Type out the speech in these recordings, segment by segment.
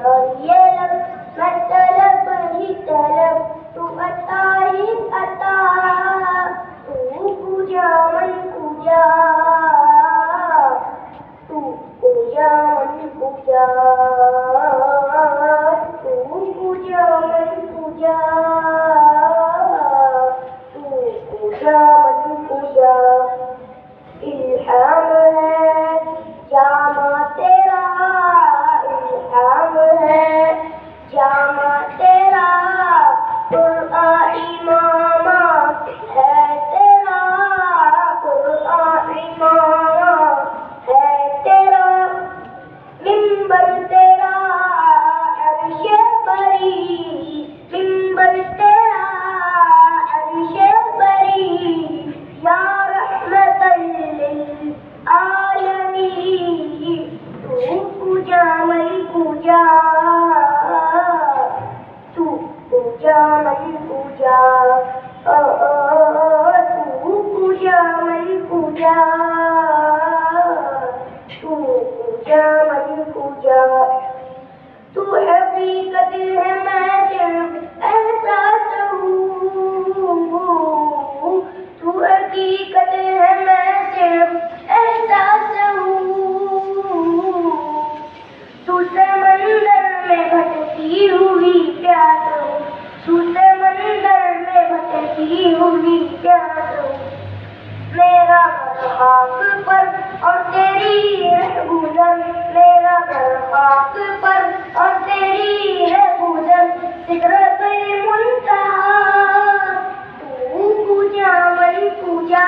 और ये लब मैं तलब ही तलब, तू अता ही अता, तू पूजा मन पूजा, तू पूजा मन पूजा, तू पूजा मन पूजा, तू पूजा मन पूजा। इल्हाम है जामा तेरा, इल्हाम है जामा तेरा, कुरान इमामा है तेरा, कुरान इमामा है तेरा, मिंबर तेरा अर्शे बरी, मिंबर तेरा अर्शे बरी, या रहमतल लिल आलमीन, तू पूजा मन पूजा, तू पूजा मन पूजा, तू पूजा मन पूजा, तू पूजा मन पूजा। तू हकीकत है मैं सिर्फ एहसास हूँ, तू हकीकत है मैं सिर्फ एहसास हूँ, तू समंदर में भटकी हुई प्यास हूँ, तू समंदर में भटकी हुई प्यास हूँ। मेरा घर खाक पर और तेरी रहगुजर, मेरा घर खाक पर और तेरी रहगुजर, सिदरतुल मुंतहा, तू पूजा मन पूजा,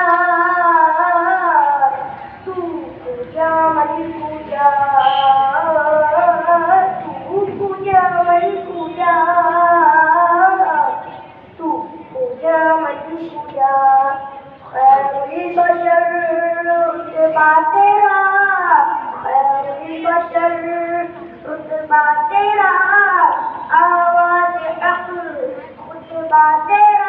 तू पूजा मन पूजा, तू पूजा मन पूजा, तू पूजा मन पूजा। खैरुल बशर रुतबा तेरा, खैरुल बशर रुतबा तेरा, आवाज़ हक़ खुतबा तेरा,